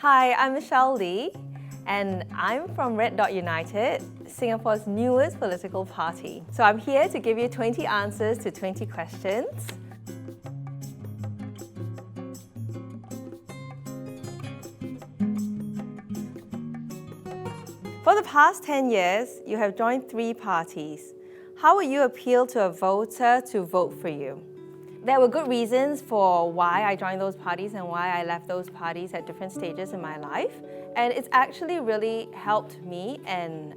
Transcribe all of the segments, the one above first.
Hi, I'm Michelle Lee, and I'm from Red Dot United, Singapore's newest political party. So I'm here to give you 20 answers to 20 questions. For the past 10 years, you have joined 3 parties. How will you appeal to a voter to vote for you? There were good reasons for why I joined those parties and why I left those parties at different stages in my life. And it's actually really helped me and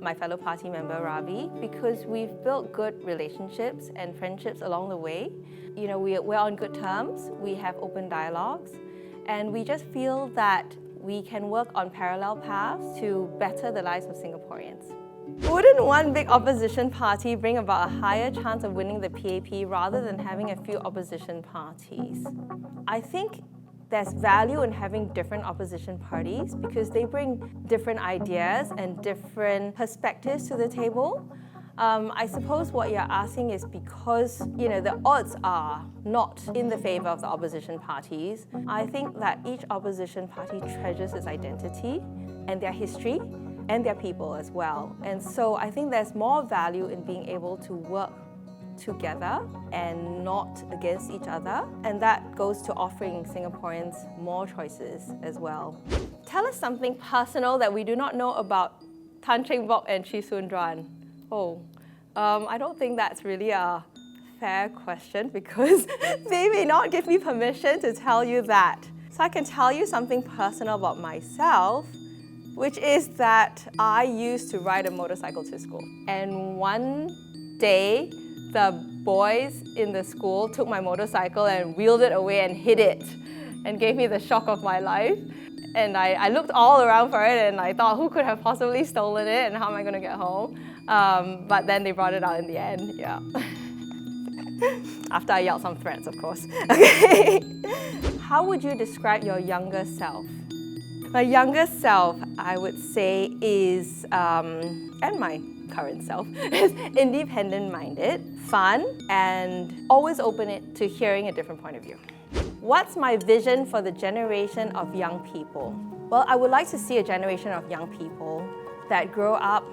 my fellow party member Ravi, because we've built good relationships and friendships along the way. You know, we're on good terms, we have open dialogues, and we just feel that we can work on parallel paths to better the lives of Singaporeans. Wouldn't one big opposition party bring about a higher chance of winning the PAP rather than having a few opposition parties? I think there's value in having different opposition parties because they bring different ideas and different perspectives to the table. I suppose what you're asking is because, you know, the odds are not in the favor of the opposition parties. I think that each opposition party treasures its identity and their history and their people as well. And so I think there's more value in being able to work together and not against each other. And that goes to offering Singaporeans more choices as well. Tell us something personal that we do not know about Tan Cheng Bock and Chee Juan. I don't think that's really a fair question because they may not give me permission to tell you that. So I can tell you something personal about myself, which is that I used to ride a motorcycle to school. And one day, the boys in the school took my motorcycle and wheeled it away and hid it and gave me the shock of my life. And I looked all around for it and I thought, who could have possibly stolen it and how am I gonna get home? But then they brought it out in the end, yeah. After I yelled some threats, of course. Okay. How would you describe your younger self? My younger self, I would say, is, and my current self, is independent-minded, fun, and always open to hearing a different point of view. What's my vision for the generation of young people? Well, I would like to see a generation of young people that grow up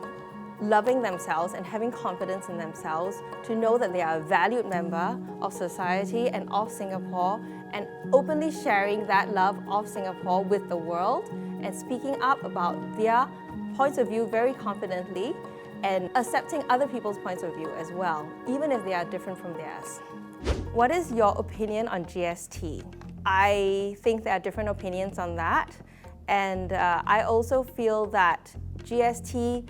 loving themselves and having confidence in themselves, to know that they are a valued member of society and of Singapore, and openly sharing that love of Singapore with the world and speaking up about their points of view very confidently and accepting other people's points of view as well, even if they are different from theirs. What is your opinion on GST? I think there are different opinions on that, and I also feel that GST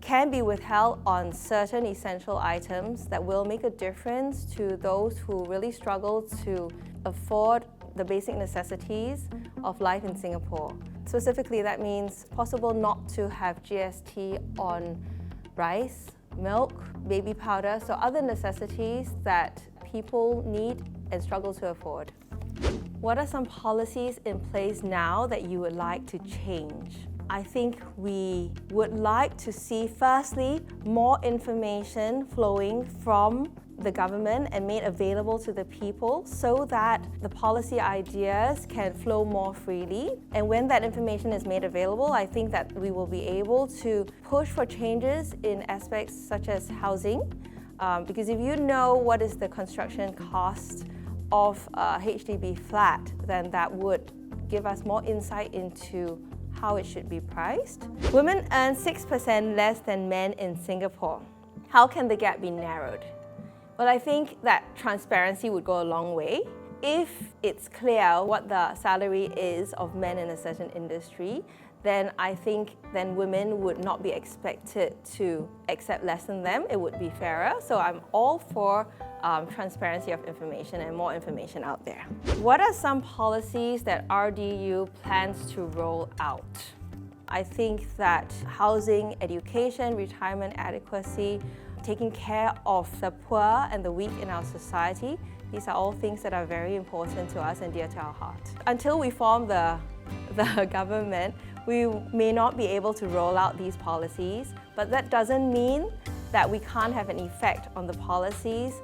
can be withheld on certain essential items that will make a difference to those who really struggle to afford the basic necessities of life in Singapore. Specifically, that means possible not to have GST on rice, milk, baby powder, so other necessities that people need and struggle to afford. What are some policies in place now that you would like to change? I think we would like to see, firstly, more information flowing from the government and made available to the people so that the policy ideas can flow more freely. And when that information is made available, I think that we will be able to push for changes in aspects such as housing. Because if you know what is the construction cost of a HDB flat, then that would give us more insight into how it should be priced. Women earn 6% less than men in Singapore. How can the gap be narrowed? Well, I think that transparency would go a long way. If it's clear what the salary is of men in a certain industry, then I think then women would not be expected to accept less than them. It would be fairer. So I'm all for transparency of information and more information out there. What are some policies that RDU plans to roll out? I think that housing, education, retirement adequacy, taking care of the poor and the weak in our society, these are all things that are very important to us and dear to our heart. Until we form the government, we may not be able to roll out these policies, but that doesn't mean that we can't have an effect on the policies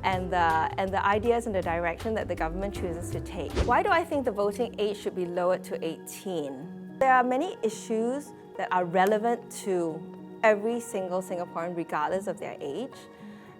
and the ideas and the direction that the government chooses to take. Why do I think the voting age should be lowered to 18? There are many issues that are relevant to every single Singaporean regardless of their age.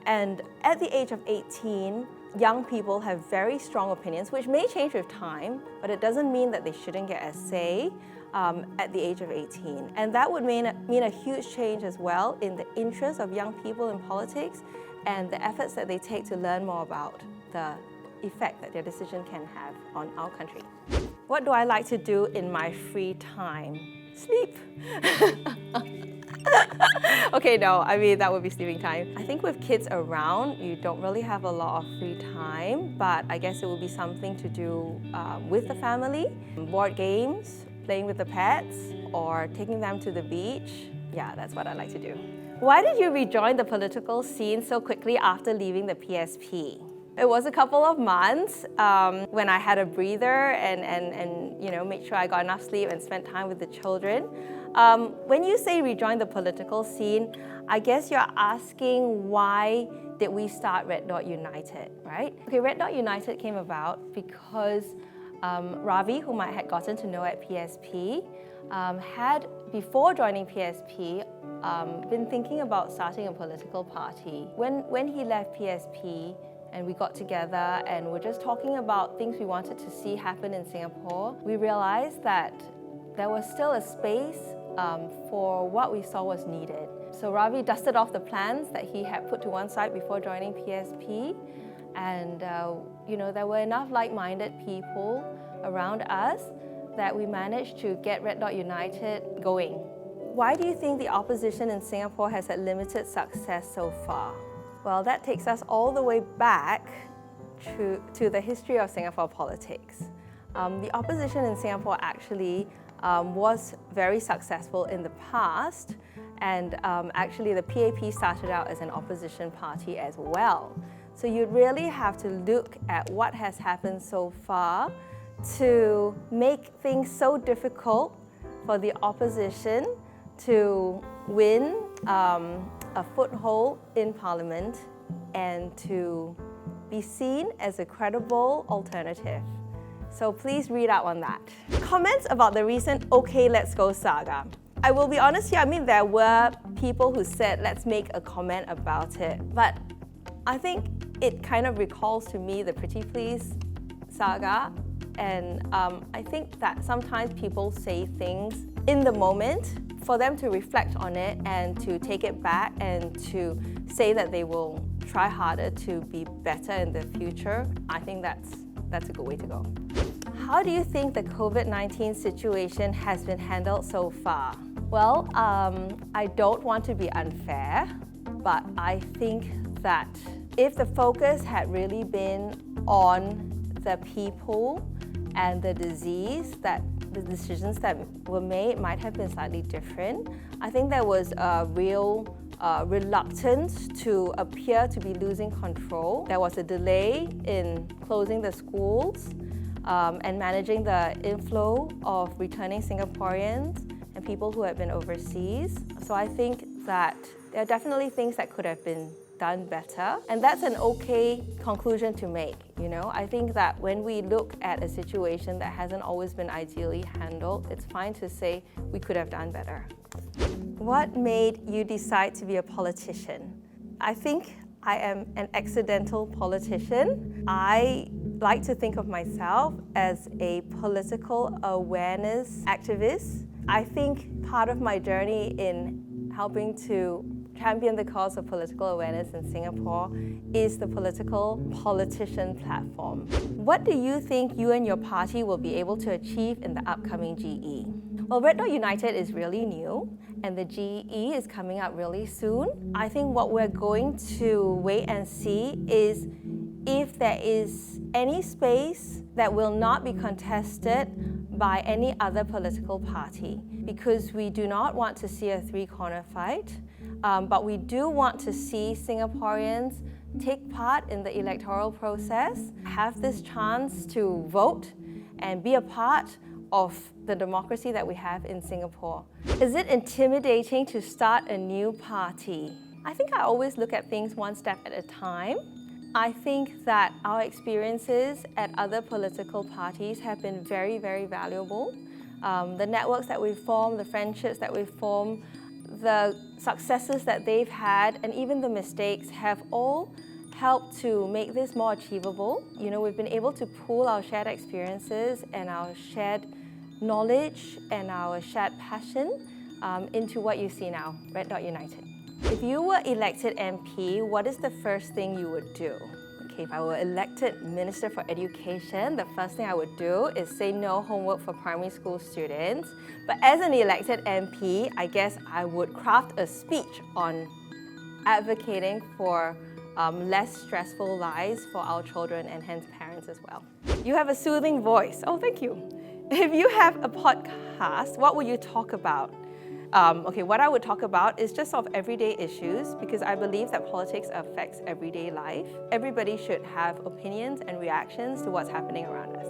And at the age of 18, young people have very strong opinions, which may change with time, but it doesn't mean that they shouldn't get a say at the age of 18. And that would mean a huge change as well in the interest of young people in politics and the efforts that they take to learn more about the effect that their decision can have on our country. What do I like to do in my free time? Sleep. Okay, no, I mean, that would be sleeping time. I think with kids around, you don't really have a lot of free time, but I guess it would be something to do with the family. Board games, playing with the pets, or taking them to the beach. Yeah, that's what I like to do. Why did you rejoin the political scene so quickly after leaving the PSP? It was a couple of months when I had a breather and you know, made sure I got enough sleep and spent time with the children. When you say rejoin the political scene, I guess you're asking why did we start Red Dot United, right? Okay, Red Dot United came about because Ravi, whom I had gotten to know at PSP, had, before joining PSP, been thinking about starting a political party. When he left PSP and we got together and we're just talking about things we wanted to see happen in Singapore, we realized that there was still a space for what we saw was needed. So Ravi dusted off the plans that he had put to one side before joining PSP, and you know, there were enough like-minded people around us that we managed to get Red Dot United going. Why do you think the opposition in Singapore has had limited success so far? Well, that takes us all the way back to the history of Singapore politics. The opposition in Singapore actually was very successful in the past, and actually the PAP started out as an opposition party as well. So you'd really have to look at what has happened so far to make things so difficult for the opposition to win a foothold in Parliament and to be seen as a credible alternative. So please read up on that. Comments about the recent OkLetsGo saga. I will be honest here, I mean, there were people who said, let's make a comment about it. But I think it kind of recalls to me the Pretty Please saga. And I think that sometimes people say things in the moment for them to reflect on it and to take it back and to say that they will try harder to be better in the future. I think that's a good way to go. How do you think the COVID-19 situation has been handled so far? Well, I don't want to be unfair, but I think that if the focus had really been on the people and the disease, that the decisions that were made might have been slightly different. I think there was a real reluctance to appear to be losing control. There was a delay in closing the schools and managing the inflow of returning Singaporeans and people who had been overseas. So I think that there are definitely things that could have been done better, and that's an okay conclusion to make. You know, I think that when we look at a situation that hasn't always been ideally handled, it's fine to say we could have done better. What made you decide to be a politician? I think I am an accidental politician. I like to think of myself as a political awareness activist. I think part of my journey in helping to champion the cause of political awareness in Singapore is the politician platform. What do you think you and your party will be able to achieve in the upcoming GE? Well, Red Dot United is really new, and the GE is coming up really soon. I think what we're going to wait and see is if there is any space that will not be contested by any other political party, because we do not want to see a three-corner fight, but we do want to see Singaporeans take part in the electoral process, have this chance to vote and be a part of the democracy that we have in Singapore. Is it intimidating to start a new party? I think I always look at things one step at a time. I think that our experiences at other political parties have been very, very valuable. The networks that we've formed, the friendships that we've formed, the successes that they've had, and even the mistakes have all helped to make this more achievable. We've been able to pool our shared experiences and our shared knowledge and our shared passion into what you see now, Red Dot United. If you were elected MP, what is the first thing you would do? Okay, if I were elected Minister for Education, the first thing I would do is say no homework for primary school students. But as an elected MP, I guess I would craft a speech on advocating for less stressful lives for our children and hence parents as well. You have a soothing voice. Oh, thank you. If you have a podcast, what will you talk about? What I would talk about is just sort of everyday issues because I believe that politics affects everyday life. Everybody should have opinions and reactions to what's happening around us.